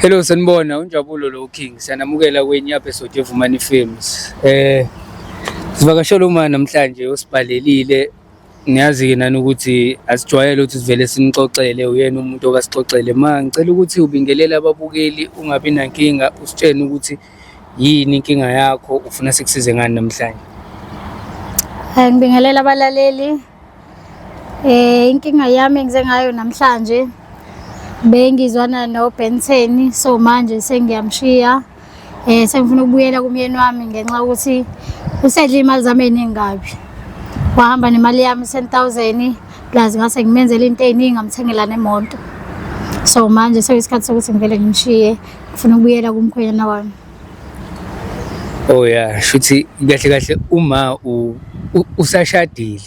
Hello sanibona, uNjabulo lo King. Siyanamukela kwenye episode yeVumani Films. Sivakashela uma namhlanje osibhalelile. Niyazi nani ukuthi asijwayele ukuthi sivele sinixoxele uyena umuntu okasixoxele. Ngicela ukuthi ubingelele ababukeli ungabi nankinga usitshene ukuthi yini inkinga yakho ufuna sikusize ngani namhlanje. Ngibingelela abalaleli. Inkinga yami engize ngayo namhlanje bengizwana noBenson, so manje sengiyamshiya. Sengifuna ukubuyela kumyeni wami ngenxa ukuthi usedla imali zami eningabi. Wahamba nemali yami 10,000 plus ngase ngimenzele into eziningi ngamthengela nemoto. So manje seyisikhathi sokuthi ngivele ngimshiye, ngifuna ukubuyela kumkhwenyana wami. Oh yeah, shuthi kahle kahle uma usashadile.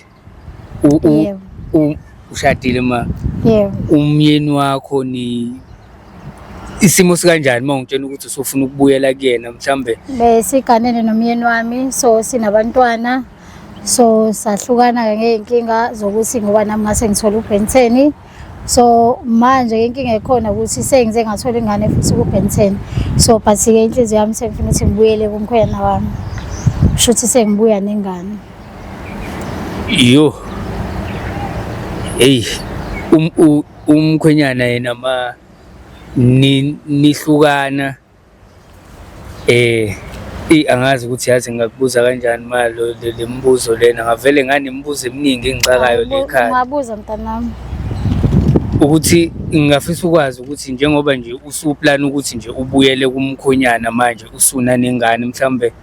Ushadile ma. Yebo. Umyeni wakho ni isimo sikanjani mawungitshela ukuthi usufuna ukubuyela kuyena mhlambe? Besiganene nomyeni wami, so sinabantwana. So sahlukana ngeenkinga zokuthi ngoba nami ngase ngithola uBenson. So manje inkinga ekhona ukuthi sengize ngathola ingane futhi kuBenson. So but ke inhliziyo yami sengifuna ukuthi ngibuyele kumkhwenyana wami. Shuthi sengibuya nengane. Yo. Hey. Umkhwenyana yena nihlukana angazi ukuthi yazi ngakubuza kanjani malo lembuzo lena ngavele nganemibuzo eminingi engicakayo lekhaya. Ngabuza mntanami Ukuthi ngingafisa ukwazi ukuthi njengoba nje usuplan ukuthi nje ubuyele kumkhonyana manje usuna nengane mhlambe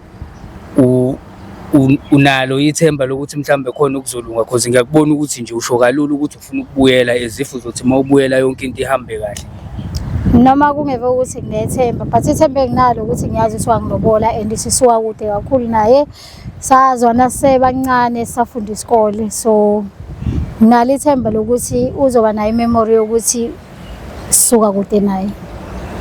unalo ithemba lokuthi mhlambe khona ukuzolunga because ngiyakubona ukuthi nje usho kalula ukuthi ufuna ukubuyela ezifu uzothi mawubuyela yonke into ihambe kahle. Noma kungeve ukuthi nginethemba but ithemba enginalo ukuthi ngiyazi ukuthi wangilobola and sisuka kude kakhulu naye sazwana sebancane safunda isikole, so nginalo ithemba lokuthi uzoba nayo imemory yokuthi sisuka kude naye.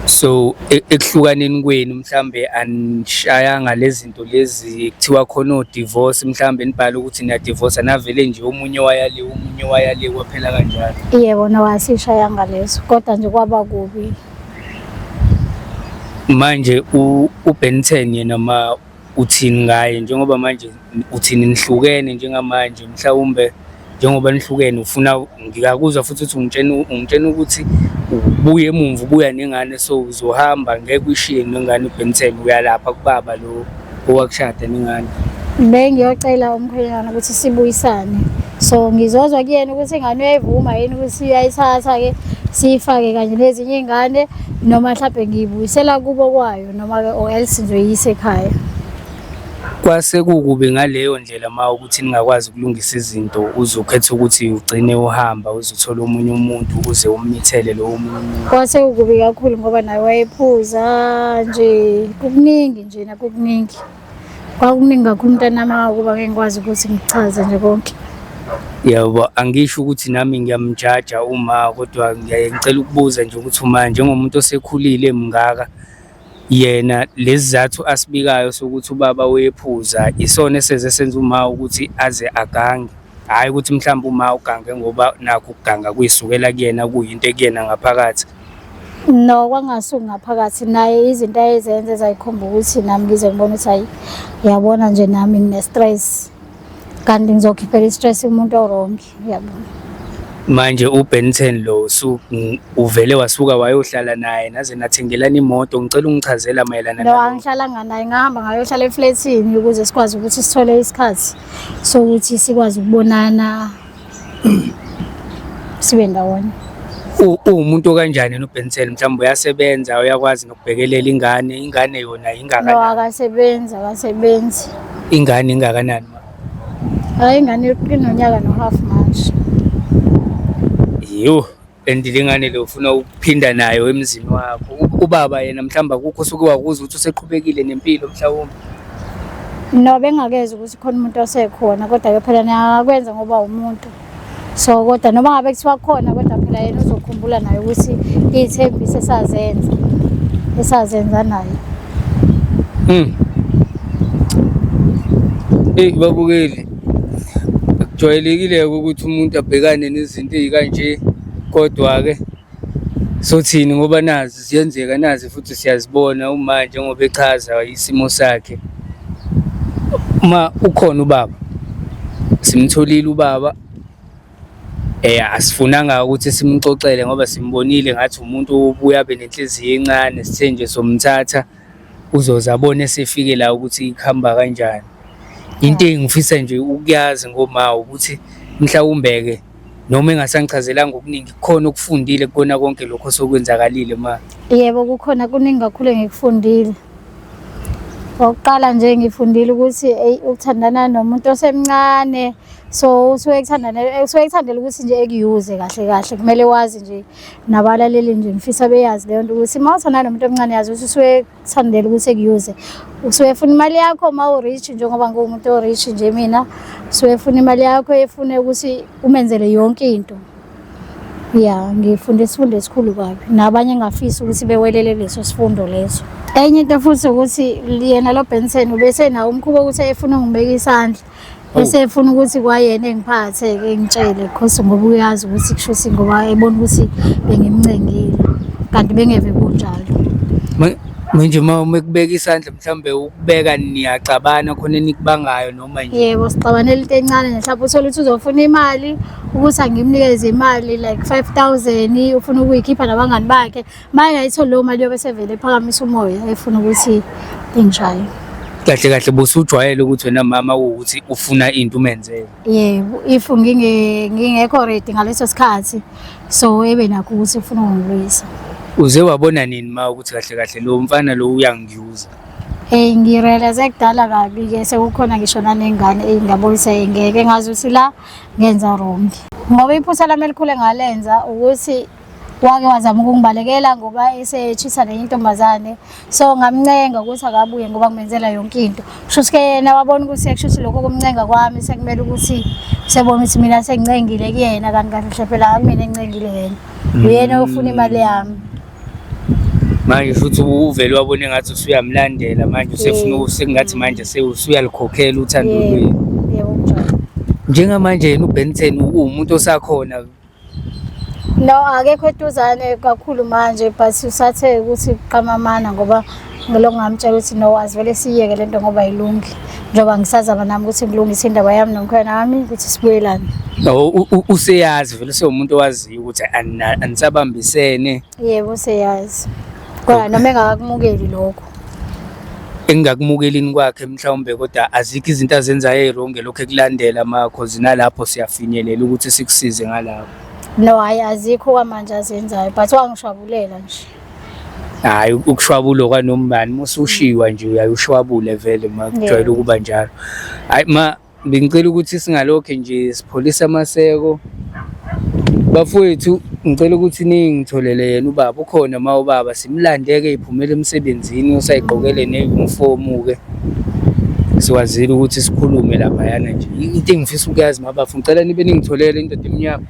So ekuhlukaneni kwenu mhlambe anishayanga lezinto lezi kuthiwa khona divorce mhlambe nibhala ukuthi niya divorce navele nje omunye wayale kwaphela kanjalo? Yebo, nawasishayanga lezo kodwa nje kwaba kubi. Manje uBenson yena uthini ngaye njengoba manje uthini nihlukene njengamanje mhlawumbe njengoba nihlukene ufuna ngiyakuzwa futhi ukuthi ungitshena ukuthi ubuye emuva ubuya nengane so uzohamba ngeke uyishiye nengane uBenson uyalapha kubaba lo owakushada nengane. Bengiyocela umkhwenyana ukuthi sibuyisane, so ngizozwa kuyena ukuthi ingane uyayivuma yini ukuthi uyayithatha ke siyifake kanje nezinye izingane noma mhlawumbe ngiyibuyisela kubo kwayo noma ke or else ngizoyisa ekhaya. Kwase kukubi ngaleyo ndlela ukuthi ningakwazi ukulungisa izinto uzokhetha ukuthi ugcine uhamba uzothola omunye umuntu ukuze umithele lo omunye umuntu? Kwase kukubi kakhulu ngoba naye wayephuza nje kukuningi nje nakukuningi. Kwakuningi kakhulu mntanami akuba ngeke ngikwazi ukuthi ngichaze nje konke. Yebo, angisho ukuthi nami ngiyamjaja kodwa ngicela ukubuza nje ukuthi uma njengomuntu osekhulile mngaka yena lezizathu asibikayo sokuthi ubaba wephuza isona eseze senza ukuthi aze agange, hayi ukuthi mhlawumbe ugange ngoba nakho ukuganga kuyisukela kuyena kuyinto ekuyena ngaphakathi. No, kwangasuki ngaphakathi naye izinto ayezenze zayikhomba ukuthi nami ngize ngibona ukuthi hayi uyabona nje nami ngine-stress kanti ngizokhiphela i-stress umuntu o-wrong, uyabona. Manje uBenson lo uvele wasuka wayohlala naye naze nathengelana imoto, ngicela ungichazela mayelana nalokho. No, angihlalanga naye, ngahamba ngayohlala eflatini ukuze sikwazi ukuthi sithole isikhathi sokuthi sikwazi ukubonana sibe ndawonye. Umuntu okanjani noBenson mhlawumbe uyasebenza uyakwazi nokubhekelela ingane yona ingakanani? No, akasebenzi. Ingane ingakanani ma? Hayi, ingane inonyaka no-half manje. Yo, and lengane le ufuna ukuphinda nayo emzini wakho. Ubaba yena mhlawumbe akukho suke wakuza ukuthi useqhubekile nempilo mhlawumbe? No, bengakeza ukuthi khona umuntu osekhona kodwa ke phela ngiyakwenza ngoba umuntu. So kodwa noma ngabe kuthiwa khona kodwa phela yena uzokhumbula naye ukuthi izithembiso esazenza naye. Babukeli. Akujwayelekile ukuthi umuntu abhekane nezinto ezikanje kodwa ke So thini ngoba nazi siyenzeka nazi futhi siyazibona uma njengoba echaza isimo sakhe. Uma ukhona ubaba simtholile ubaba asifunanga ukuthi simxoxele ngoba simbonile ngathi umuntu ubuye abe nenhliziyo encane sithe nje somthatha uzoza abone esefike la ukuthi ikhamba kanjani. Into engifisa nje ukuyazi ngoma ukuthi mhlawumbe-ke noma engasangichazelanga okuningi kukhona okufundile kukona konke lokho sokwenzakalile ma. Yebo kukhona kuningi kakhulu engikufundile. Oqala nje ngifundile ukuthi ukuthandana nomuntu osemncane so usuke ekuthandela ukuthi nje ekuyuze kahle kahle kumele wazi nje nabalaleli nje ngifisa beyazi leyo nto ukuthi uma uthandana nomuntu omncane yazi ukuthi usuke ekuthandela ukuthi ekuyuze usuke efuna imali yakho uma u-rich njengoba ngumuntu o-rich nje mina usuke efuna imali yakho efune ukuthi umenzele yonke into. Ya ngifunde isifundo esikhulu kabi nabanye engafisi ukuthi bewelele leso sifundo leso. Enye into futhi ukuthi yena lo Benson ubese nawo umkhuba ukuthi efuna ngibeka isandla bese efuna ukuthi kwayena engiphathe-ke ngitshele because ngoba uyazi ukuthi kushuthi ngoba ebona ukuthi bengimncengile kanti bengeve kunjalo. Manje uma ukubeka isandla mhlambe ukubeka niyacabana khona enikubangayo noma nje. Yebo sixabanele into encane mhlawumbe uthola ukuthi uzofuna imali ukuthi angimnikeze imali like 5,000 ufuna ukuyikhipha nabangani bakhe manje ayitholi leyo mali yobe sevele ephakamisa umoya efuna ukuthi engishaye. Kahle kahle busujwayele ukuthi wena mama ukuthi ufuna into umenzele. Yebo if ngingekho ready ngaleso sikhathi so ebe nakho ukuthi ufuna ungilwisa. Uze wabona nini ma ukuthi kahle kahle lo mfana lo uyangiyuza? Ngirealize kudala kabi-ke sekukhona ngisho nanengane engingabonisa ngeke ngazi ukuthi la ngenza wrong. Ngoba iphutha lami elikhulu engalenza ukuthi wake wazama ukungibalekela ngoba esechitha nenye intombazane so ngamncenga ukuthi akabuye ngoba kumenzela yonke into. Kushuthi yena wabona ukuthi kushuthi lokho kumncenga kwami sekumele ukuthi sebona ukuthi mina sengincengile kuyena kanti kahle phela akumina engincengile yena. Uyena ofuna imali yami. Manje futhi uvele wabone ngathi usuyamlandela manje usefuna sekungathi manje usuyalikhokhela uthando lwenu. Yebo njalo. Njengamanje yena uBenson umuntu osakhona. No akekho eduzane kakhulu manje but usathe ukuthi qamamana ngoba ngiloko ngamtshela ukuthi no asivele siyeke lento ngoba ayilungi njengoba ngisazama nami ukuthi ngilungise indaba yami nomkhwena wami ukuthi sibuyelane. Useyazi vele usewumuntu owaziyo ukuthi anisabambisene. Yebo useyazi. Kodwa noma engakumukeli lokho. Engakumukelini kwakhe mhlawumbe kodwa azikho izinto azenzayo ezirong lokho ekulandela cause nalapho siyafinyelela ukuthi sikusize ngalapho. No hayi azikho kwamanje azenzayo but wangishwabulela nje. Hayi ukushwabula kwanombani musushiwa nje uyayushwabule vele makujwayele ukuba njalo. Hayi ma bengicela ukuthi singalokho nje sipholisa amaseko. Bafowethu ngicela ukuthi ningitholele yena ubaba ukhona ma ubaba simlandeke iphumele emsebenzini usayigqokele neuniform ke siwazile ukuthi sikhulume lapha yana nje into engifisa ukuyazi mabafu ngicela nibe ningitholele indoda emnyama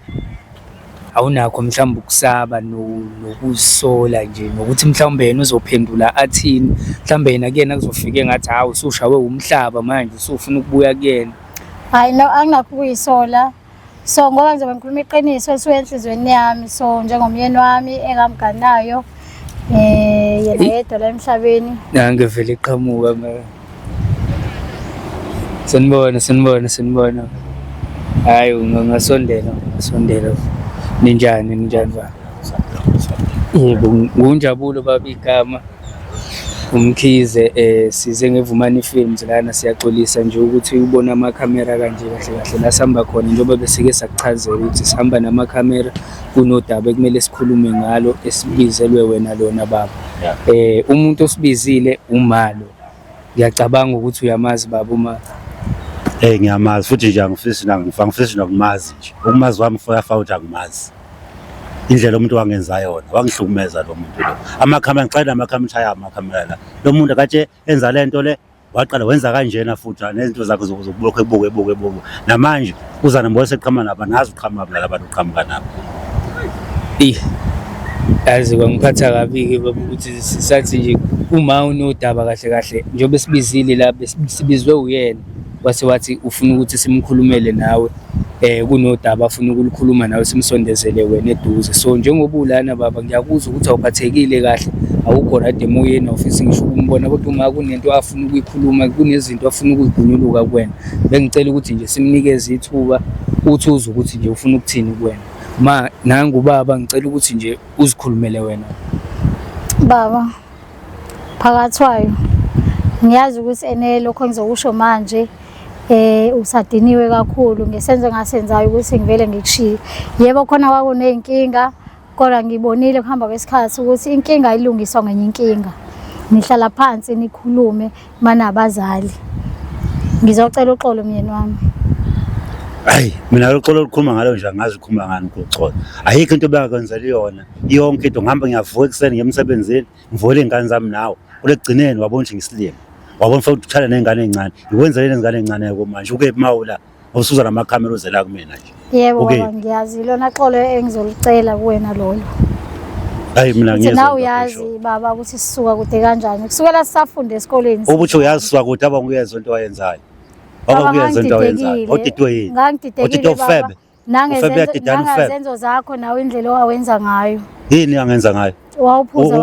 awunakho mhlawumbe ukusaba nokuzisola nje nokuthi mhlawumbe yena uzophendula athini mhlawumbe yena kuyena kuzofika ngathi hawu usushawe umhlaba manje usufuna ukubuya kuyena. Hayi no anginakho ukuyisola. So ngoba ngizobe ngikhuluma iqiniso esuke enhlizweni yami so njengomyeni wami engamganayo yena yedwa la emhlabeni. Ngivele iqhamuka ma. Sinibona. Hayi ngasondela. Ninjani ba? Yebo ngunjabulo baba igama. Umkhize size ngeVumani Films lana siyaxolisa nje ukuthi ubona amakhamera kanje kahle la sihamba khona njengoba besike sakuchazela ukuthi sihamba namakhamera kunodaba ekumele sikhulume ngalo esibizelwe wena lona baba. Umuntu osibizile umalo. Ngiyacabanga ukuthi uyamazi baba uma. Ngiyamazi futhi nje angifisi nokumazi nje. Ukumazi wami forever uthi angimazi. Indlela umuntu wangenza yona wangihlukumeza lo muntu lo. Amakhamera ngicela amakhamera ushaya amakhamera la. Lo muntu kade enza lento le waqala wenza kanjena futhi nezinto zakhe zokubuka ebuke. Namanje uza nambona seqhama naba nazi uqhama la abantu uqhamuka nabo. Yazi kwangiphatha kabi ke baba ukuthi sisathi nje uma unodaba kahle njengoba sibizile la sibizwe uyena wase wathi ufuna ukuthi simkhulumele nawe kunodaba afuna ukulukhuluma nawe simsondezele wena eduze. So njengoba ulana baba ngiyakuzwa ukuthi awuphathekile kahle, awukho right emoyeni, awufisi ngisho ukumbona, kodwa uma kunento afuna ukuyikhuluma, kunezinto afuna ukuyigunyuluka kuwena, bengicela ukuthi nje simnikeze ithuba uthi uzwe ukuthi nje ufuna ukuthini kuwena. Ma nangu baba ngicela ukuthi nje uzikhulumele wena. Baba phakathwayo ngiyazi ukuthi lokho engizokusho manje usadiniwe kakhulu ngesenzo engasenzayo ukuthi ngivele ngikushiye. Yebo khona kwakuney'nkinga, kodwa ngibonile kuhamba kwesikhathi ukuthi inkinga ayilungiswa ngenye inkinga. Nihlala phansi nikhulume manabazali. Ngizocela uxolo myeni wami. Hayi mina uxolo olukhuluma ngalo nje angazi ukhuluma ngani uxolo. Ayikho into bengakwenzela yona. Yonke into ngihamba ngiyavuka ekuseni ngemsebenzini, ngivule iy'ngane zami nawe. Ekugcineni wabona nje ngisilima. Wabona futhi ukuthala ney'ngane ey'ncane. Ngikwenzele nezingane ey'ncane manje ukephi mawula usuza namakhamera uzela kumina nje. Yebo baba ngiyazi lona xolo engizolicela kuwena lolo. Hayi mina ngiyezwa. Nawe uyazi baba ukuthi sisuka kude kanjani. Kusukela sisafunde esikoleni. Ubuthi uyazi sisuka kude aba ngiyezwa into oyenzayo. Baba ngiyezwa into oyenzayo. Odidwe yini? Ngangididekile baba. Nangezenzo zakho nawe indlela owawenza ngayo. Yini angenza ngayo? Wawuphuza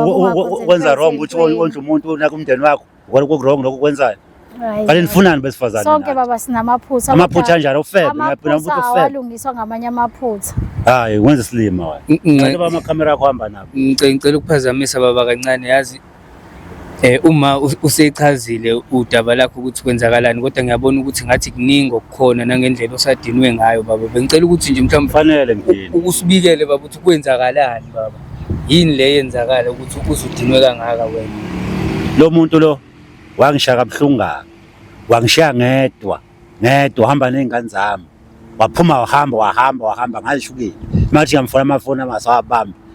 wenza wrong ukuthi wonke umuntu nakumndeni wakho. Kwaloko wrong lokho kwenzayo. Kanti nifunani besifazane? Sonke baba sinamaphutha. Amaphutha kanjani ufebe? Ngiyaphinda ukuthi ufebe. Awalungiswa ngamanye amaphutha. Hayi wenza isilima wena. Ngicela baba amakhamera akho hamba nabo. Ngicela ukuphazamisa baba kancane, yazi uma usechazile udaba lakho ukuthi kwenzakalani, kodwa ngiyabona ukuthi ngathi kuningi okukhona nangendlela osadinwe ngayo baba. Bengicela ukuthi nje mhlawumbe fanele ngini ukusibikele baba ukuthi kwenzakalani baba. Yini le yenzakala ukuthi uzudinwe kangaka wena? Lo muntu lo wangishaya kabuhlungu, wangishiya ngedwa hamba nezingane zami. Waphuma wahamba ngashukile. Manje ngamfona amafoni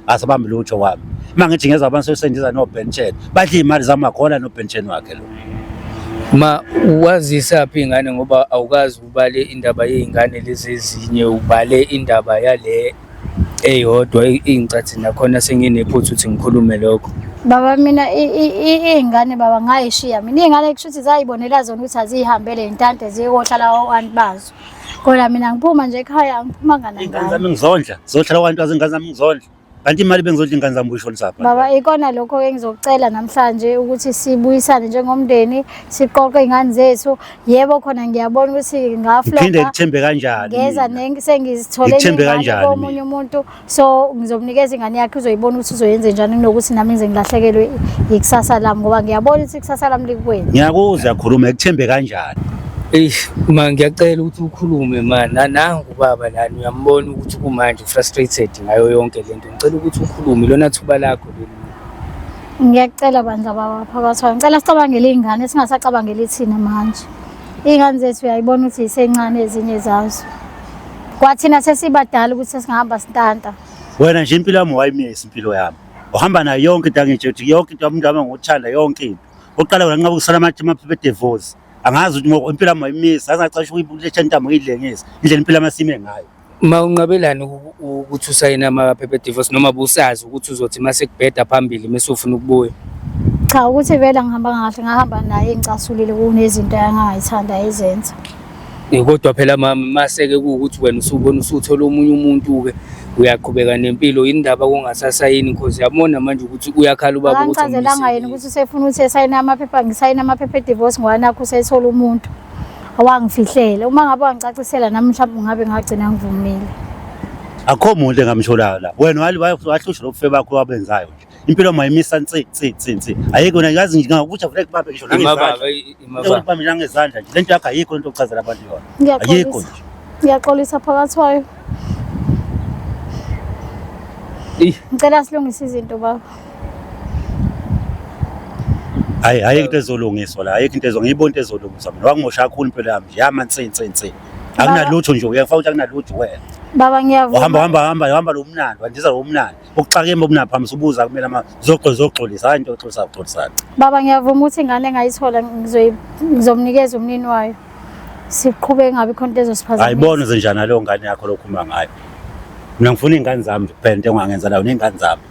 asabambi lutho wami. Mangithi ngeza abantu sesendiza no pension. Badla imali zami akhona no pension wakhe lo. Ma wazisa phi ingane ngoba awukazi ubale indaba yeingane lezi ezinye, ubale indaba yale eyodwa ingicathi nakhona senginephutha ukuthi ngikhulume lokho. Baba mina iy'ngane baba ngayishiya mina iy'ngane kushuthi zayibonela zona ukuthi azihambele intante ziyohlala abantu bazo, kodwa mina ngiphuma nje ekhaya ngiphuma Ingane nganangane. zami ngizondla zohlala abantu azingane zami ngizondla, kanti imali bengizondla ingane zami buyishonisa lapha. Baba ikona lokho engizokucela namhlanje ukuthi sibuyisane njengomndeni, siqoqe iy'ngane zethu. Yebo khona ngiyabona ukuthi ngaflopa, Ngiphinde ngithembe kanjani? ngeza sengizithole ingane komunye umuntu, so ngizomnikeza ingane yakhe uzoyibona ukuthi uzoyenze njani kunokuthi nami ngize ngilahlekelwe ikusasa lami, ngoba ngiyabona ukuthi ikusasa lami likuwena. Ngiyakuzwa yakhuluma ekuthembe kanjani? Ma ngiyacela ukuthi ukhulume mana nangu baba lana, uyambona ukuthi kumanje frustrated ngayo yonke lento. Ngicela ukuthi ukhulume, lona thuba lakho leli. Ngiyacela bandla baba phakathi, ngicela sicabangele iy'ngane singasacabangeli thina manje. Iy'ngane zethu uyayibona ukuthi yisencane ezinye zazo, kwathina sesibadala ukuthi sesingahamba sintanta. Wena nje impilo yami wayimisa impilo yami, uhamba nayo yonke into angitsho ukuthi yonke into umuntu wami ngokuthanda yonke into. Oqala wena nqaba ukusala amaphepha divorce, angazi ukuthi impilo yami wayimisa, angacashi ukuyibuletha intamo ngidlengisa indlela impilo yami asime ngayo. Ma unqabelani ukuthi usayina amaphepha divorce noma busazi ukuthi uzothi mase kubheda phambili mase ufuna ukubuya? Cha, ukuthi vele ngihamba kahle, ngahamba naye ngicasulile kunezinto angangayithanda ezenza. Kodwa phela maseke kuukuthi wena usubona usuthola omunye umuntu-ke uyaqhubeka nempilo, indaba kungasasayini because yabona manje ukuthi uyakhala ubaba ukuthi angichazelanga yena ukuthi usefuna ukuthi esayine amaphepha, ngisayine amaphepha divorce ngoba nakho usethola umuntu. Awangifihlela, uma ngabe wangicacisela nami mhlawumbe ngabe ngagcina ngivumile. Akho umuntu engamshola la, wena wahlusha lobufe bakho wabenzayo nje. Impilo mayimisa nsi. Ayikho na yazi nje ngakuthi avule kubambe ngisho nangezandla. Imaba nangezandla nje. Lento yakho ayikho into okuchazela abantu yona. Ayikho nje. Ngiyaxolisa phakathi kwayo. Ngicela silungise izinto baba. Ayikho into ezolungiswa la, ayikho into ngiyibona into ezolungiswa mina. Wangimosha kakhulu impilo yami nje, yama nsi. Akunalutho nje, uyafuna ukuthi akunalutho wena. Baba ngiyavuma. Hamba lo mnandi, wandiza lo mnandi. Ukuxakemba obunapha phambi ubuza kumele zoxolisa, hayi into oxolisana. Baba ngiyavuma ukuthi ingane engayithola ngizomnikeza umnini wayo. Siqhubeke ngabe khona into ezosiphazamisa. Ayibona zenjana leyo ngane yakho lokhuluma ngayo. Mina ngifuna ingane zami kuphela into engangenza layo nengane zami.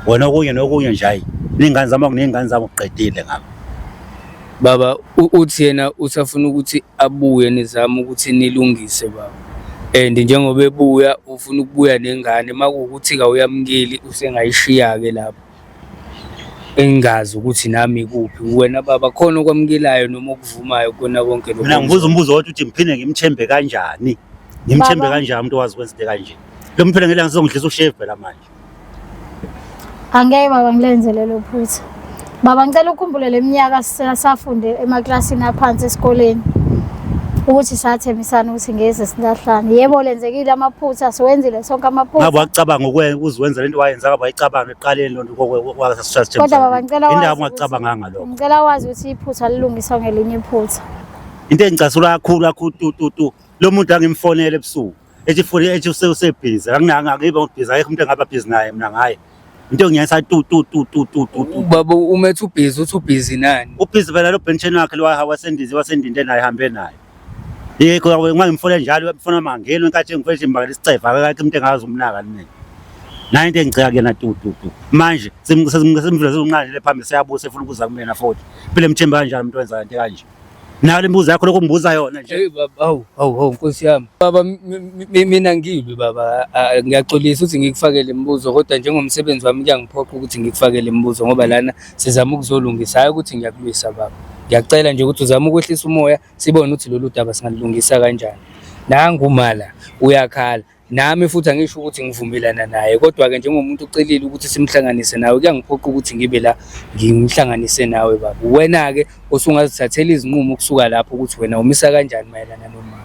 Wena nokunye nje hayi. Ningane zami kunengane zami uqedile ngami. Baba uthi yena usafuna ukuthi abuye nizama ukuthi nilungise baba. and njengoba ebuya ufuna ukubuya nengane makuwukuthi kawuyamukeli usengayishiya-ke lapho engazi ukuthi nami kuphi wena baba khona okwamukelayo noma okuvumayo kona konke lokho. Mina ngibuza umbuzo wokuthi uthi ngiphinde ngimthembe kanjani, ngimthembe kanjani umuntu owazi kwenza into kanje. Lo mphela ngelanga sizongidlisa ushave phela manje. Angeke baba ngilenze lelo phutha. Baba ngicela ukukhumbule leminyaka safunde emaklasini aphansi esikoleni ukuthi sathembisana ukuthi ngeze silahlane. Yebo lenzekile amaphutha siwenzile sonke amaphutha. Ngabe wacabanga ukuwenza lento wayenza ngabe wayicabanga eqaleni lonto kwasasithemba. Kodwa baba ngicela wazi. Indaba ungacabanga ngalokho. Ngicela wazi ukuthi iphutha lilungiswa ngelinye iphutha. Into engicasula kakhulu lo muntu angimfonela ebusuku ethi usebhizi anginangakibe ngibhizi ayikho umuntu engaba busy naye mina ngaye into ngiyasa Baba umethe ubhizi uthi ubhizi nani? ubhizi phela lo pension wakhe lo wasendinde naye hambe naye. Yiko ngangimfonela njalo umfona mangeni enkathi ngifeshe imbakela isicefa akakho umuntu engazi umnaka mina. Nayo into engicela kuyena manje simvule zunqanjele phambili siyabusa efuna ukuza kumina futhi phela emthemba kanjani umuntu wenza into kanje. Nayo lembuzo yakho lokho ngibuza yona nje. Hey baba, hawu Nkosi yami. Baba mina ngibi baba, ngiyaxolisa ukuthi ngikufakele imibuzo kodwa njengomsebenzi wami kuyangiphoqa ukuthi ngikufakele imibuzo ngoba lana sizama ukuzolungisa hayi ukuthi ngiyakulwisa baba. Ngiyacela nje ukuthi uzame ukwehlisa umoya sibone ukuthi lolu daba singalungisa kanjani. Nangumala uyakhala nami futhi angisho ukuthi ngivumelana naye kodwa ke njengomuntu ucelile ukuthi simhlanganise nawe kuyangiphoqa ukuthi ngibe la ngimhlanganise nawe baba. Wena ke usungazithathela izinqumo kusuka lapho ukuthi wena umisa kanjani mayelana nomama.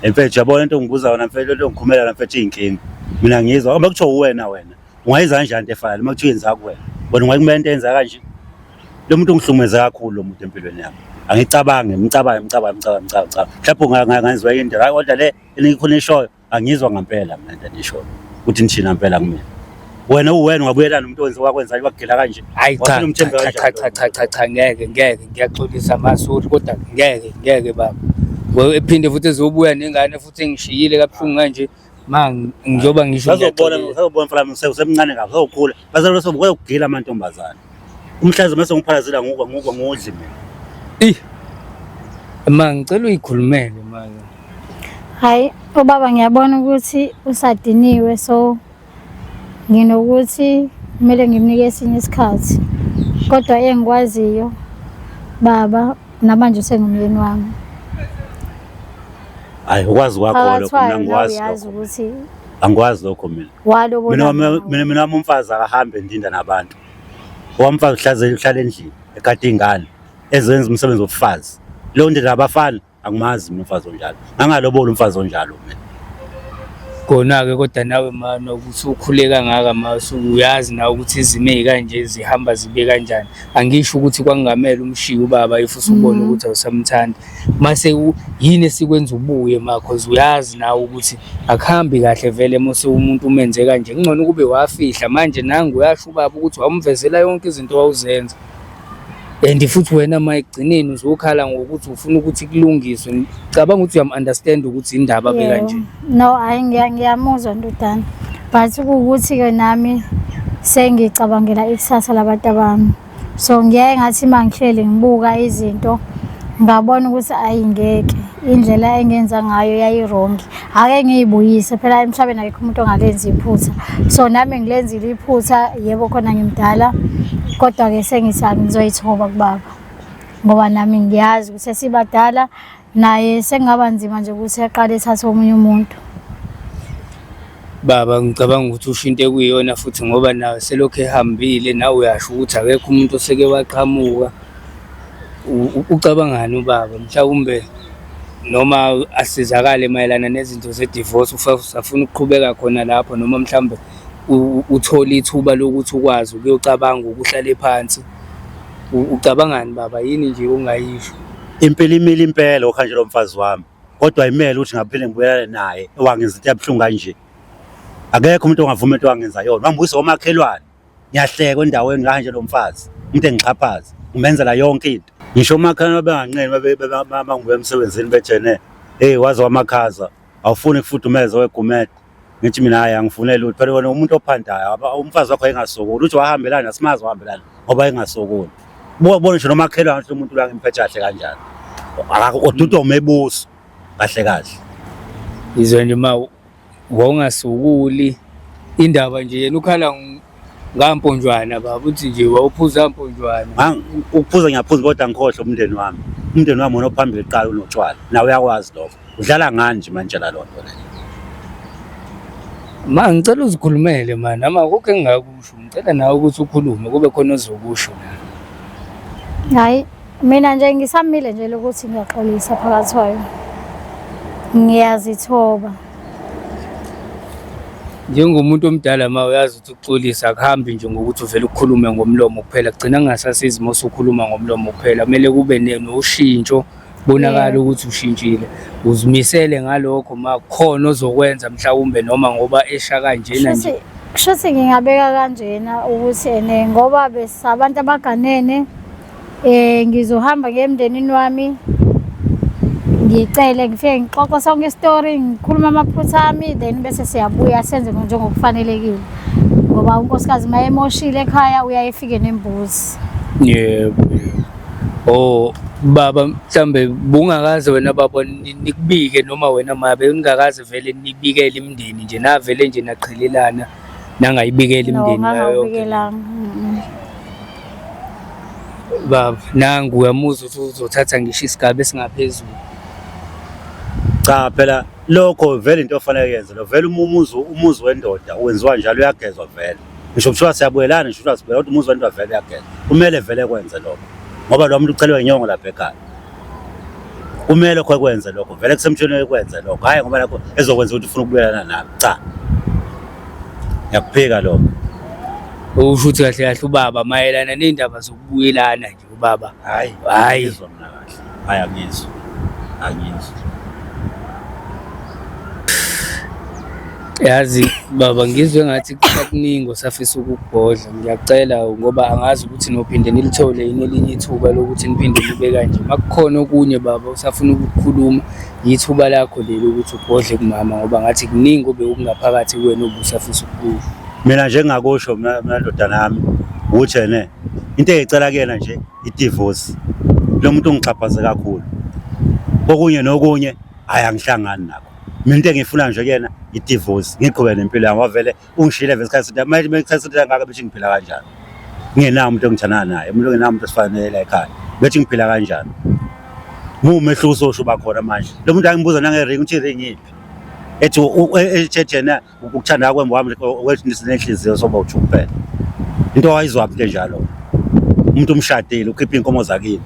Mfethu yabona into ngibuza yona mfethu lento ngikhumela mfethu inkingi. Mina ngizwa uma kuthiwa wena ungayiza kanjani into efana uma kuthiwa yenza kuwena. Bona ungayikumela into yenza kanje. Lo muntu ungihlumeza kakhulu lo muntu empilweni yami. Angicabange mhlawumbe ngangizwa into hayi kodwa le enikhona eshoyo angizwa ngempela mina into eshoyo ukuthi nithina ngempela kumina. Wena ungabuyelana nomuntu owenza wakwenza wakugela kanje. Hayi cha ngeke ngiyaxolisa amasuri kodwa ngeke baba. Ephinde futhi ezobuya nengane futhi engishiyile kabuhlungu kanje ngizoba ngisho ngiyazobona mfana usemncane kabi uzokhula bazalo sobukugila amantombazana. Umhlazi mase ngiphalazela ngudli mina. Ngicela uyikhulumele manje. Hayi ubaba ngiyabona ukuthi usadiniwe so nginokuthi kumele ngimnike esinye isikhathi. Kodwa engikwaziyo baba namanje usengumyeni wami. Hayi ukwazi kwakho lokho mina ngikwazi ukuthi angikwazi lokho mina. Mina umfazi akahambe ndinda nabantu. Wamfazi uhlala endlini ekade ingane ezenza umsebenzi wobufazi. Lo nto nabafana angimazi mina umfazi onjalo. Ngangalobola umfazi onjalo mina. Khona ke kodwa nawe manje ukuthi ukhuleka ngaka mase uyazi nawe ukuthi izimo ezikanje zihamba zibe kanjani. Angisho ukuthi kwangamela umshiya ubaba ifuthi ubone ukuthi awusamthanda. Mase yini esikwenza ubuye makho uyazi nawe ukuthi akuhambi kahle vele mase umuntu umenze kanje. Ngcono kube wafihla manje nangu uyasho ubaba ukuthi wamvezela yonke izinto wawuzenza. And futhi wena mayigcineni uzokhala ngokuthi ufuna ukuthi kulungiswe. Ngicabanga ukuthi uyam-understand ukuthi indaba bekanje. No, hayi ngiyamuzwa ndodana. But ukuthi ke nami sengicabangela ikusasa labantu bami. So ngiyeke ngathi mangihlele ngibuka izinto ngabona ukuthi ayingeke indlela engenza ngayo yayirongi. Ake ngiyibuyise phela emhlabeni akekho umuntu ongalenza iphutha. So nami ngilenzile iphutha yebo khona ngimdala. Kodwa ke sengisami ngizoyithoba kubaba. Ngoba nami ngiyazi ukuthi sesibadala naye sengaba nzima nje ukuthi eqale ethathe omunye umuntu. Baba ngicabanga ukuthi ushinte kuyona futhi ngoba nawe selokho ehambile nawe uyasho ukuthi akekho umuntu oseke waqhamuka. Ucabangani ubaba mhlawumbe noma asizakale mayelana nezinto ze-divorce usafuna ukuqhubeka khona lapho noma mhlawumbe uthola ithuba lokuthi ukwazi ukuyocabanga ukuhlale phansi. Ucabangani baba yini nje ungayisho? Impela imile impela okhanjela umfazi wami. Kodwa imele ukuthi ngaphinde ngibuyelane naye ewangenza into yabhlungu kanje. Akekho umuntu ongavuma into wangenza yona. Wangibuyisa omakhelwane. Ngiyahleka endaweni kanje lo mfazi. Umuntu engixhaphaza. Ngimenzela yonke into. Ngisho umakhelwane benganqeni bangibuya emsebenzini bethene. Wazi wamakhaza. Awufuni ukufudumeza wegumede. Ngithi mina hayi angifunele ukuthi phela wena umuntu ophandayo umfazi wakho engasokoli uthi wahambelana simazi wahambelana ngoba engasokoli. Bona nje nomakhelwane umuntu la ngimphethe kahle kanjani. Akakududo umebuso. kahle kahle. Izwe nje ma wongasukuli indaba nje yena ukhala ngamponjwana baba uthi nje wawuphuza amponjwana. Ukuphuza ngiyaphuza kodwa ngikhohle umndeni wami. Umndeni wami unophambili eqala unotshwala. Nawe uyakwazi lokho. Udlala ngani nje manje la lonto le. Ma ngicela uzikhulumele man ama konke engingakusho ngicela nawe ukuthi ukhulume kube khona ozokusho la. Hayi mina nje ngisamile nje ukuthi ngiyaxolisa phakathi kwayo. Ngiyazithoba. Njengomuntu omdala ma uyazi ukuthi ukuxolisa akuhambi nje ngokuthi uvele ukukhulume ngomlomo kuphela kugcina kungasasizi uma usukhuluma ngomlomo kuphela kumele kube noshintsho bonakala ukuthi ushintshile uzimisele ngalokho ma khona ozokwenza mhlawumbe noma ngoba esha kanjena nje kushuthi ngingabeka kanjena ukuthi ngoba besabantu abaganene ngizohamba ngemndenini wami ngicele ngifike ngixoxe sonke istory ngikhuluma amaphutha ami then bese siyabuya senze njengokufanelekile ngoba unkosikazi maye emoshile ekhaya uyayefike nembuzi. Yebo. Oh baba mhlambe bungakaze wena baba nikubike noma wena mabe ungakaze vele nibikele imindeni nje navele nje naqhelelana nangayibikela imindeni nayo baba nangu uyamuza ukuthi uzothatha ngisho isigaba esingaphezulu. Cha phela lokho vele into ofanele yenze lo vele umuzi wendoda wenziwa njalo uyagezwa vele. Ngisho kuthiwa siyabuyelana ngisho ukuthi sibuyela umuzi wendoda vele uyagezwa. Kumele vele kwenze lokho. Ngoba lo muntu uchelwe inyongo lapha ekhaya. Kumele kwenze lokho vele kusemthweni ekwenze lokho. Hayi ngoba lapho ezokwenza ukuthi ufuna ukubuyelana nami. Cha. Yakuphika lokho. Usho ukuthi kahle kahle ubaba mayelana nendaba zokubuyelana nje ubaba. Hayi ngizwa mina kahle. Hayi angizwa. Angizwa. Yazi baba ngizwe ngathi kusakuningi osafisa ukukubhodla ngiyacela ngoba angazi ukuthi nophinde nilithole yini elinye ithuba lokuthi niphinde nibe kanje makukhona okunye baba usafuna ukukhuluma yithuba lakho leli ukuthi ubhodle kumama ngoba ngathi kuningi obe ukungaphakathi kuwena obusafisa ukukusho. Mina nje engakusho mina ndodana nami ukuthi into engicela kuyena nje i-divorce. Lo muntu ungixhaphaze kakhulu. Okunye nokunye ayangihlangani nakho. Mina into engifuna nje kuyena i-divorce ngiqhubeke nempilo yami wavele ungishile vele isikhathi manje ngikhathi ngaka bethi ngiphila kanjani. Ngingenawo umuntu engithanda naye umuntu ngenawo umuntu esifanele ekhaya bethi ngiphila kanjani. Ngumehluko osho bakhona manje. Lo muntu angibuza nangering uthi ring iphi. Ethi ethethena ukuthanda kwembo wami wethi nisenhliziyo soba uthi kuphela. Into wayizwa ke njalo. Umuntu umshadile ukhipha inkomo zakini.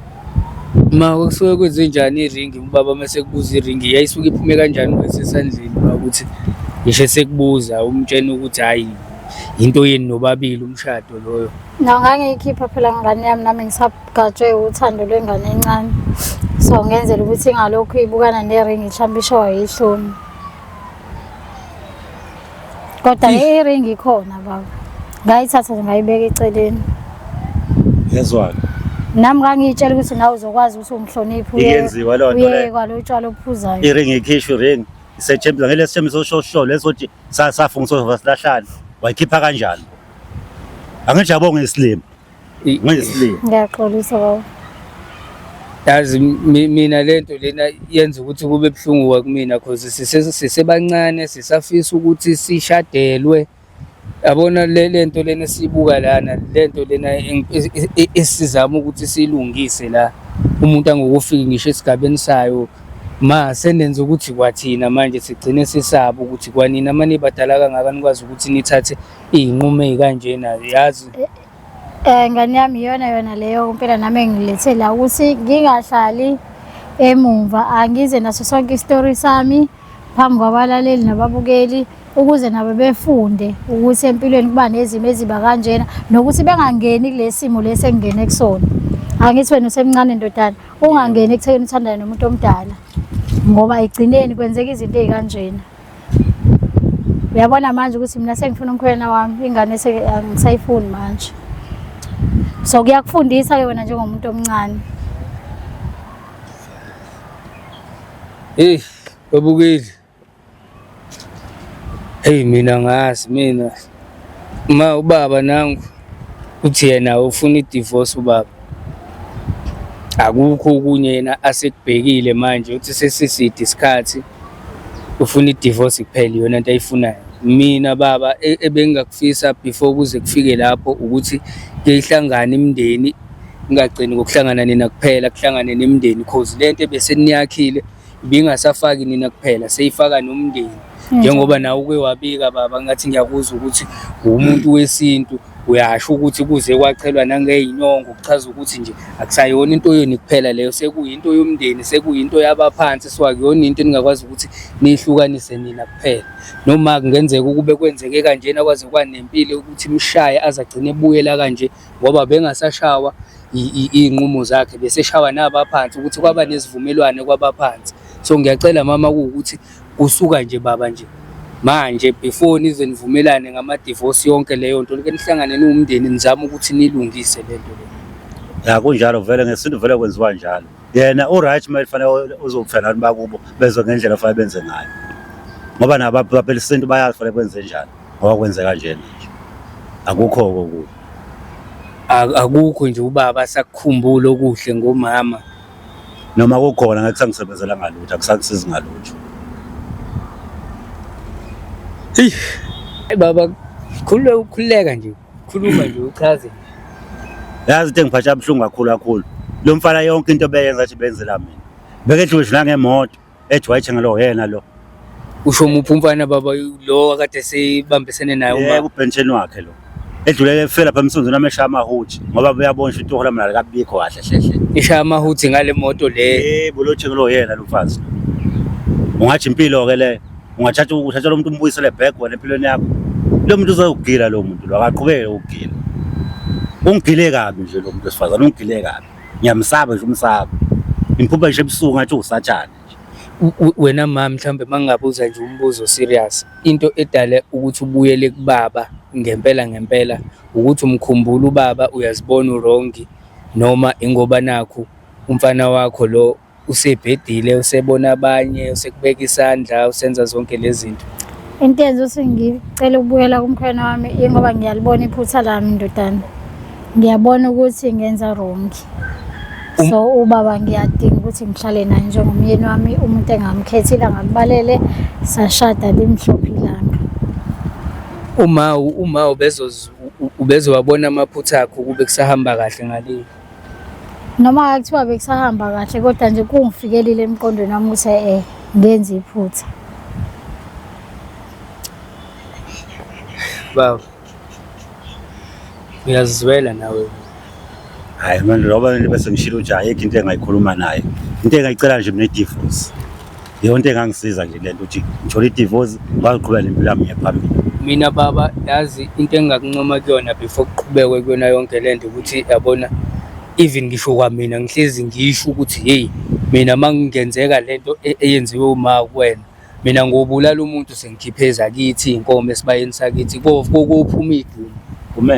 Ma kusuke kwenze njani iringi ubaba mase kubuza iringi yayisuka iphume kanjani kwesesandleni ukuthi ngisho sekubuza umtshela ukuthi hayi into yeni nobabili umshado loyo. Ngangiyikhipha phela ngane yami nami ngisabhajwe uthando lwengane encane. So ngenzela ukuthi ingalokho ibukana neringi mhlawumbe ishowa yihloni. Kodwa iringi ikhona baba. Ngayithatha nje ngayibeka eceleni. Yezwa. Nami ngangitshela ukuthi nawe uzokwazi ukuthi ungihloniphe uyenziwa lonto le. Uyekwa lo tshwala ophuzayo. Iringi ikhishwe ring isetshenziswa ngelesi thembiso shosho lesothi safungiso vasilahlala wayikhipha kanjani. Angijabonge isilimo. Ngiyisilimo. Ngiyaxolisa baba. Yazi mina lento lena yenza ukuthi kube buhlungu kumina because sisebancane sisafisa ukuthi sishadelwe. Yabona lento lena sibuka lana lento lena esizama ukuthi silungise la umuntu angokufika ngisho esigabeni sayo ma senenze ukuthi kwathina manje sigcine sisaba ukuthi kwanina manje badala kangaka nikwazi ukuthi nithathe izinqumo ezikanjena yazi. Ngane yami yona leyo kumpela nami engilethe la ukuthi ngingahlali emumva angize naso sonke istory sami phambi kwabalaleli nababukeli ukuze nabo befunde ukuthi empilweni kuba nezimo eziba kanjena nokuthi bengangeni kulesimo lesi engene kusona. Angithi wena usemncane ndodana ungangeni ekuthekeni uthandana nomuntu omdala ngoba igcineni kwenzeka izinto ezikanjena. Uyabona manje ukuthi mina sengifuna umkhwena wami ingane angisayifuni manje. So kuyakufundisa ke wena njengomuntu omncane. Babukeli. Hey mina ngazi mina ma ubaba nangu uthi yena ufuna i-divorce ubaba. akukho okunye yena asekubhekile manje uthi sesiside isikhathi ufuna i-divorce kuphela iyona into ayifunayo. Mina baba ebengakufisa before kuze kufike lapho ukuthi kuyihlangana imindeni, ingagcini ngokuhlangana nina kuphela, kuhlangane nemindeni cause lento ebese niyakhile ibingasafaki nina kuphela seyifaka nomndeni. Njengoba nawe uke wabika baba ngathi ngiyakuzwa ukuthi umuntu wesintu uyasho ukuthi kuze kwachelwa nangeyinyongo kuchaza ukuthi nje akusayona into yoni kuphela leyo, sekuyinto yomndeni, sekuyinto yabaphansi, swakuyona into eningakwazi ukuthi nihlukanise nina kuphela. Noma kungenzeka ukube kwenzeke kanjena kwaze kwanempilo ukuthi imshaye azagcine ebuyela kanje ngoba bengasashawa iy'nqumo zakhe bese shawa nabaphansi ukuthi kwaba nesivumelwane kwabaphansi. So ngiyacela mama ukuthi kusuka nje baba nje manje before nize nivumelane ngama-divorce yonke leyo nto like nihlangane niwumndeni nizame ukuthi nilungise lento le. Ya kunjalo vele ngesintu vele kwenziwa njalo. Yena u-right manje fanele uzofana bakubo bezwe ngendlela fanele benze ngayo. Ngoba nabo phela isintu bayazi fanele benze njani ngoba kwenzeka kanjena nje. Akukho okunye. Akukho nje ubaba sakukhumbula okuhle ngomama. Noma kukhona ngeke sangisebenzela ngalutho, akusangisizi ngalutho. Hey baba, khululeka nje, khuluma nje uchaze. Yazi into engiphatha kabuhlungu kakhulu. Lo mfana yonke into beyenza athi benzela mina. Bekethwe la ngemoto, ejwayethe ngalo yena lo. Usho muphi umfana baba lo akade seyibambisene naye uma? Yebo upension wakhe lo. Edluleke efela phela emsonzweni ameshaya amahuthi ngoba uyabona ukuthi uhola mina akabikho kahle hlehle. Ishaya amahuthi ngale moto le. Yebo lo thengelo yena lo mfazi. Ungathi impilo ke le. Ungathatha lo muntu umbuyisele back wena empilweni yakho. Lo muntu uzogila lo muntu lo akaqhubeke ukugila. Ungigile kabi nje lo muntu esifazana ungigile kabi. Ngiyamsaba nje umsaba. Imphupha nje ebusuku ngathi usathane nje. Wena mama mhlambe mangabuza nje umbuzo serious. Into edale ukuthi ubuyele kubaba ngempela ukuthi umkhumbula ubaba uyazibona urongi noma ingoba nakho umfana wakho lo usebhedile usebona abanye usekubeka isandla usenza zonke lezi zinto. Into enzo sengicela ukubuyela kumkhwena wami ingoba ngiyalibona iphutha lami ndodana. Ngiyabona ukuthi ngenza wrong. So ubaba ngiyadinga ukuthi ngihlale naye njengomyeni wami umuntu engamkhethile angakubalele sashada limhlophe ilanga. Uma ubezowabona amaphutha akho kube kusahamba kahle ngale. Noma kuthiwa bekusahamba kahle kodwa nje kungifikelile emqondweni wami ukuthi ngenze iphutha. Baba. Ngiyazizwela nawe. Hayi manje ngoba bese ngishilo nje ayikho into engayikhuluma naye. Into engayicela nje mina i-divorce. Yonke engangisiza nje lento ukuthi ngithola i-divorce ngaziqhubela impilo yami yaphambili. Mina baba yazi into engakuncoma kuyona before kuqhubekwe kuyona yonke lento ukuthi yabona even ngisho kwamina ngihlezi ngisho ukuthi hey mina mangingenzeka lento eyenziwe uma kuwena mina ngobulala umuntu sengikhipheza kithi inkomo esibayeni sakithi kophuma iduma.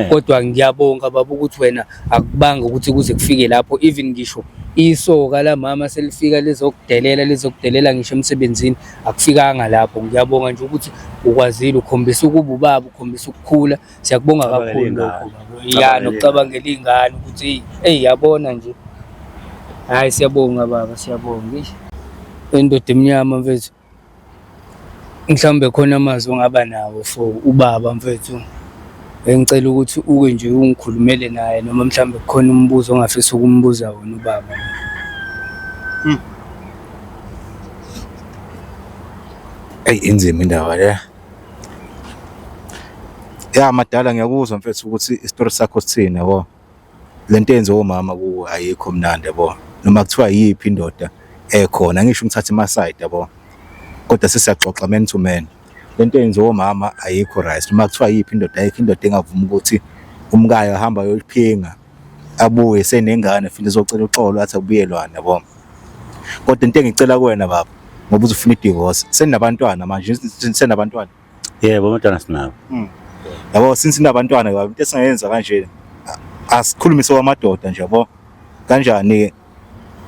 Kodwa ngiyabonga baba ukuthi wena akubanga ukuthi kuze kufike lapho even ngisho isoka la mama selifika lizokudelela ngisho emsebenzini akufikanga lapho. Ngiyabonga nje ukuthi ukwazile ukhombisa ukuba ubaba ukhombisa ukukhula siyakubonga kakhulu lokho baba. Nokucabangela ingane ukuthi hey yabona nje hayi siyabonga baba siyabonga. Indoda emnyama mfethu mhlawumbe khona amazwi ongaba nawo for ubaba mfethu. Ngicela ukuthi uke nje ungikhulumele naye noma mhlambe kukhona umbuzo ongafisa ukumbuza wona ubaba. Hey inzima indaba le. Ya madala ngiyakuzwa mfethu ukuthi isitori sakho sithini yabo. Lento enze omama kuwe ayikho mnandi yabo. Noma kuthiwa yiphi indoda ekhona ngisho ngithatha imaside yabo. Kodwa sesiyaxoxa man to man. Lento enze omama ayikho right. Noma kuthiwa yiphi indoda ayikho indoda engavuma ukuthi umkayo ahamba ayophinga abuye senengane futhi izocela uxolo athi abuyelwana yabo. Kodwa into engicela kuwena baba ngoba uzofuna i-divorce senabantwana manje senabantwana. Yebo abantwana sinabo. Yabo since sinabantwana baba into esingayenza kanje asikhulumise kwamadoda nje yabo kanjani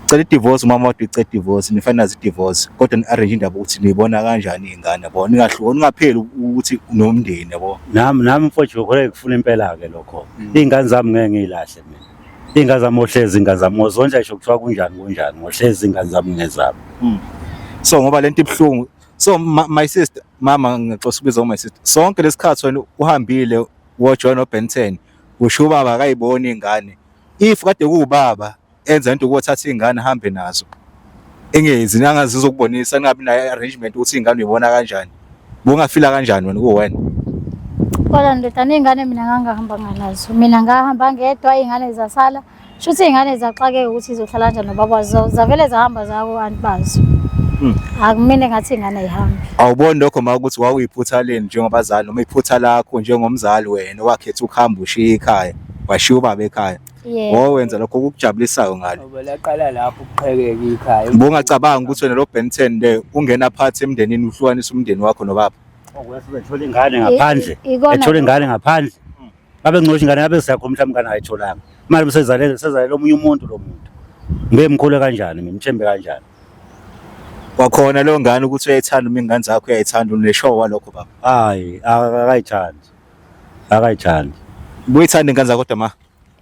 cela i-divorce umama wathi ucela i-divorce nifinalize i-divorce kodwa ni-arrange indaba ukuthi niyibona kanjani ingane yabo ningahlukani ningapheli ukuthi nomndeni yabo. Nami mfowethu ngikholeka kufuna impela ke lokho. Izingane zami ngeke ngilahle mina. Iy'ngane zami ohlezi iy'ngane zami zonke ayisho kuthiwa kunjani ngohlezi iy'ngane zami ngezami. So ngoba lento ibuhlungu. So my sister, mama ngixoxa ukubiza my sister. Sonke lesikhathi wena uhambile wojoin noBen 10. Usho ubaba akayibona ingane. If kade kuubaba enza into ukuthatha ingane ahambe nazo. Engezi nangazizokubonisa ngabe nayo arrangement ukuthi ingane uyibona kanjani. Bungafila kanjani wena kuwena? Kodwa ndodana iy'ngane mina ngangahamba nganazo. Mina ngahamba ngedwa iy'ngane zasala. Shuthi iy'ngane zaxakeka ukuthi izohlala kanjani nobaba wazo. Zavele zahamba zako abantu bazo. Akumine ngathi ingane ayihambi. Awuboni lokho ma ukuthi wawuyiphutha leni njengobazali noma iphutha lakho njengomzali wena wakhetha ukuhamba ushiya ekhaya washiya ubaba ekhaya. Wenza lokho okukujabulisayo ngalo. Ngoba laqala lapho ukuqhekeka ekhaya. Ubungacabanga ukuthi wena lo Ben 10 le ungena phansi emndenini uhlukanisa umndeni wakho nobaba. Ethola ingane ngaphandle. Ethola ingane ngaphandle. Babe ngcoshi ingane yabe siyakho mhlawumbe ingane ayitholanga. Manje sezalele omunye umuntu lo muntu. Ngimkhule kanjani ngimthembe kanjani? Wakhona lo ngane ukuthi uyayithanda uma ingane zakho uyayithanda uneshow walokho baba. Hayi akayithandi. Akayithandi. Uyithanda ingane zakho kodwa ma?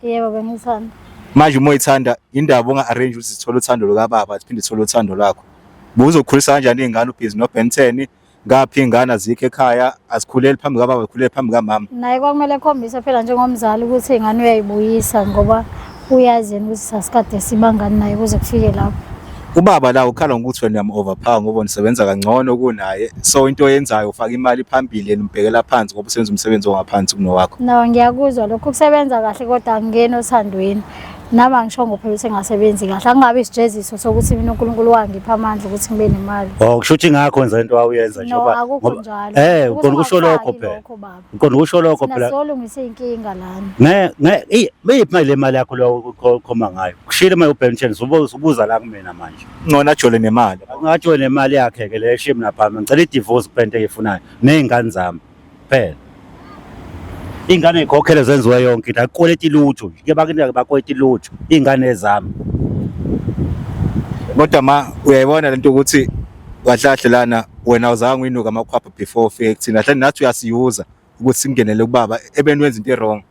Yebo bengithanda. Manje uma uyithanda indaba unga arrange ukuthi sithola uthando lukaBaba siphinde sithole uthando lakho. Buzokhulisa kanjani ingane ubhizi noBen 10 ngaphi ingane azikho ekhaya azikhuleli phambi kaBaba zikhulele phambi kaMama. Naye kwakumele ekhombise phela njengomzali ukuthi ingane uyayibuyisa ngoba uyazi ukuthi sasikade sibangani naye kuze kufike lapho. Ubaba la ukhala ngokuthi wena overpower ngoba nisebenza kangcono kunaye so into oyenzayo ufaka imali phambili nimbhekela phansi ngoba usenza umsebenzi ongaphansi kunowakho. No ngiyakuzwa lokho kusebenza kahle kodwa angena othandweni nami angishongo phela ukuthi engasebenzi kahle angabe isijeziso sokuthi mina uNkulunkulu wangipha amandla ukuthi ngibe nemali. Kusho ukuthi ngakho wenza into awuyenza nje ngoba uqonda ukusho lokho phela. Uqonda ukusho lokho phela. Nasolungisa inkinga lana. Beyiphi le mali yakho lo khoma ngayo? Kushile manje uBen 10 ubuza la kumina manje. Ngona ajole nemali. Ngajole nemali yakhe ke le shame naphama ngicela idivorce kuphela eyifunayo nezingane zami phela. Ingane ikhokhele zenziwe yonke into akoleti lutho ke bakinike bakoleti lutho ingane zami. Kodwa ma uyayibona lento ukuthi kahlahle lana wena awuzange uyinuka amakhwapha before ufike kuthina hle nathi uyasiyuza ukuthi singenele kubaba ebeni wenza into errong.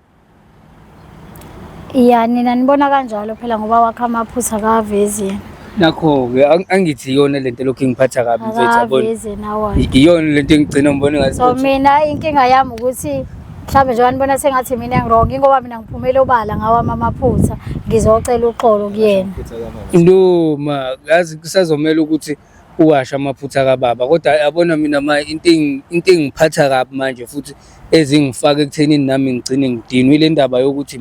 Yeah nina nibona kanjalo phela ngoba wakha amaphutha kavezi. Nakho ke angithi iyona lento lokho ngiphatha kabi mfethu yabona. Kavezi nawe. Iyona lento engigcina ngibona ngathi. So mina inkinga yami ukuthi mhlawumbe nje wanibona sengathi mina ngirong ngoba mina ngiphumele obala ngawama amaphutha ngizocela uxolo kuyena. Ndoma yazi kusazomela ukuthi uwasha amaphutha kaBaba kodwa yabona mina into engiphatha kabi manje futhi ezingifaka ekuthenini nami ngigcine ngidinwe le ndaba yokuthi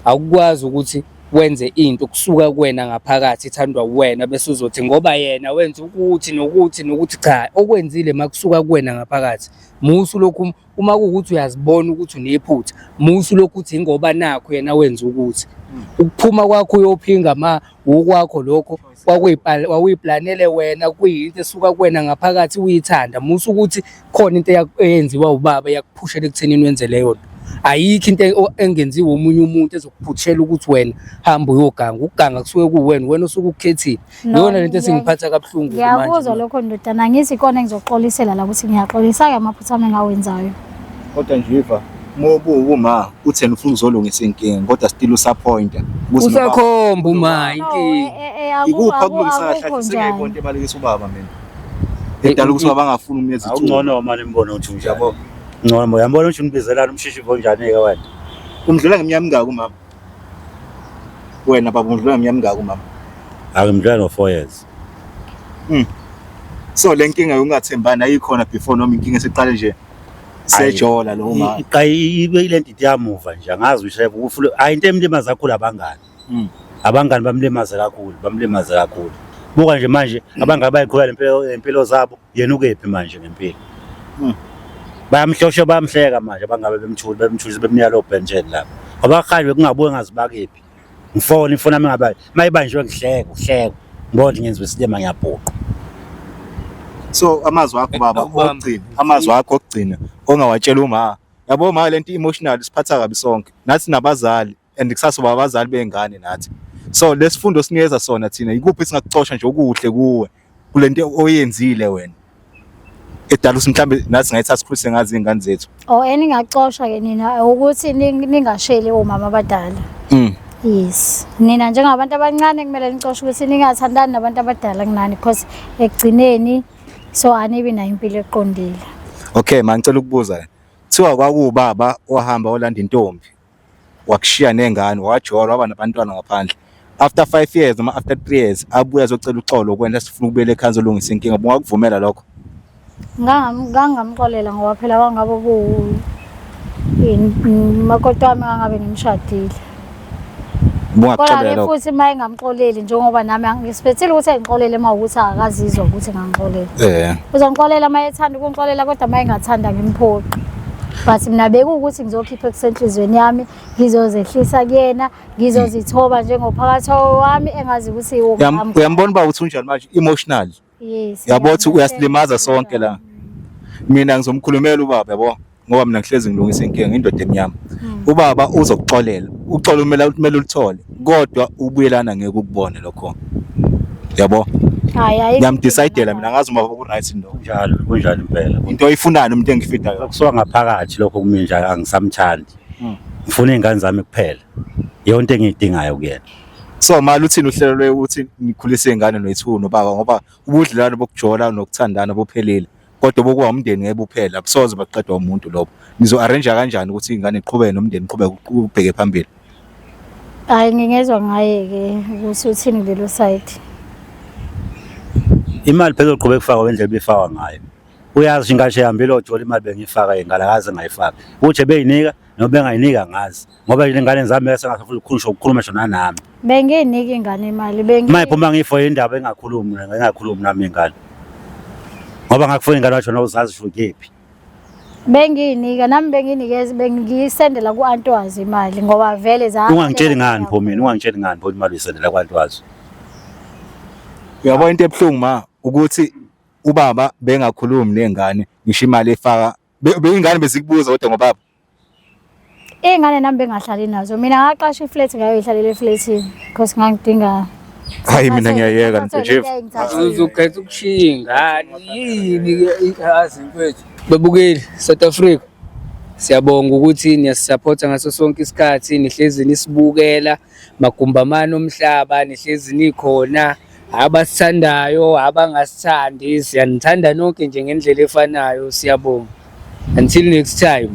akukwazi ukuthi wenze into kusuka kuwena ngaphakathi ithandwa uwena bese uzothi ngoba yena wenza ukuthi nokuthi cha okwenzile makusuka kuwena ngaphakathi musu lokhu uma kuukuthi uyazibona ukuthi unephutha musu lokhu uthi ngoba nakho yena wenza ukuthi ukuphuma kwakho uyophinga okwakho lokho kwakuyiplanele wena kuyinto esuka kuwena ngaphakathi uyithanda musu ukuthi khona into eyenziwa ubaba yakuphushela ekuthenini wenze leyo nto. Ayikho into engenziwe umunye umuntu ezokuphuthela ukuthi wena hamba uyoganga ukuganga kusuke kuwena osuke ukukhethile iyona lento esingiphatha kabuhlungu manje. Ngiyakuzwa lokho ndodana ngithi ikona engizoxolisela la ukuthi ngiyaxolisa ke amaphutha ami engawenzayo. Kodwa nje iva uma uthena ufuna ukuzolungisa inkinga kodwa still usappointa usakhomba uma inkinga ikupha kulungisa kahle sengiyibonke ebalekisa ubaba mina edala ukuthi bangafuni umyezi thu ngcono manje imbona ukuthi nje yabo ngcono uyambona ukuthi unibizelana umshishi vonjani ke wena undlula ngeminyaka mingaki mama wena baba undlula ngeminyaka mingaki mama akimdlula no 4 years so le nkinga ungathembani ayikhona before noma inkinga eseqale nje sejola lo ma iqayile le ndidi yamuva nje angazi ushefu ufuna ayinto emlimaza kakhulu abangani bamlimaza kakhulu buka nje manje abangani bayiqhubela impilo zabo yena ukephi manje ngempilo bayamhlosha bayamhleka manje abangabe bemthulisa bemnika lo Ben 10 lapha ngoba khali bekungabuye ngazibakephi ngifona mengabe mayibanjwe ngihleka ngibona ngenziwe isilema ngiyabhuqa. So amazwi akho baba okugcina ongawatshela uma yabo ma lento emotional siphatha kabi sonke nathi nabazali and kusasoba abazali bengane nathi so lesifundo sinikeza sona thina ikuphi singakucosha nje okuhle kuwe kulento oyenzile wena edala ukuthi mhlambe nathi ngayithatha sikhulise ngazi ingane zethu eningacosha ke nina ukuthi ningasheli omama abadala Yes. Nina njengabantu abancane kumele nicoshe ukuthi ningathandani nabantu abadala kunani because ekugcineni so anibi nayo impilo eqondile. Okay, mangicela ukubuza. Kuthiwa kwakuwubaba ohamba olanda intombi. Wakushiya nengane, wajora waba nabantwana ngaphandle. After 5 years noma after 3 years abuya azocela uxolo ukwena sifuna ukubuyela ekhaya uzolungisa inkinga. Bungakuvumela lokho? Ngangamxolela ngoba phela wangabe makoti wami angabe ngimshadile. Bungakuxolela lokho. Futhi maye ngamxoleli njengoba nami ngisifethile ukuthi engixolele mawukuthi akazizwa ukuthi ngangixolele. Uzongixolela maye ethanda ukungixolela kodwa maye ngathanda ngimphoqi. But mina bekuwukuthi ngizokhipha kusenhlizweni yami, ngizozehlisa kuyena, ngizozithoba njengophakathi wami engazi ukuthi uyambona ba uthi unjani manje emotional. Yes. Yabo uthi uyasilimaza sonke la. Mina ngizomkhulumela ubaba yabo ngoba mina ngihlezi ngilungisa inkinga indoda emnyama. Ubaba uzokuxolela. Uxolo kumele ulithole. Kodwa ubuyelana ngeke ukubone lokho. Yabo? Hayi ngiyamdecidela mina ngazi uma ku right ndo. Kunjalo impela. Into oyifunayo umuntu engifidayo. Kusuka ngaphakathi lokho kimi nje angisamthandi. Ngifuna izingane zami kuphela. Yonke engiyidingayo kuyena. So mali uthini uhlelo lokuthi nikhulise izingane noyithu nobaba ngoba ubudlelwano bokujola nokuthandana bophelile. Kodwa bokuba umndeni ngeke uphela akusoze baqedwa umuntu lobo. Nizo arrange kanjani ukuthi izingane iqhubeke nomndeni iqhubeke ubheke phambili? Hayi ngingezwe ngaye ke ukuthi uthini lelo side. Imali phela oqhubeka kufaka wendlela befaka ngayo. Uyazi ingathi ihambile ojola imali bengifaka engalakaze ngayifaka. Uthi beyinika noma bengayinika ngazi. Ngoba izingane zami bese ngafuna ukukhuluma shona nami. Benginika ingane imali mayiphuma ngifo indaba engakhulumi nami ingane. Ngoba ngakufuna ingane wathi uzazi sho kephi. Benginika nami bengiyisendela ku-Antwazi imali ngoba vele za ungangitsheli ngani pho mina ungangitsheli ngani pho imali uyisendela ku-Antwazi. Uyabona into ebhlungu ma ukuthi ubaba bengakhulumi nengane ngisho imali efaka beingane bezikubuza kodwa ngobaba ingane nami bengahlali nazo mina ngaqasha iflat ngayo ihlalela eflatini because ngangidinga hayi mina ngiyayeka nje uzokhetha ukushiya ingane yini yazi mfethu. Babukeli South Africa siyabonga ukuthi niyasupporta ngaso sonke isikhathi nihlezi nisibukela magumbamano omhlaba nihlezi nikhona abasithandayo abangasithandi siyanithanda nonke nje ngendlela efanayo siyabonga until next time.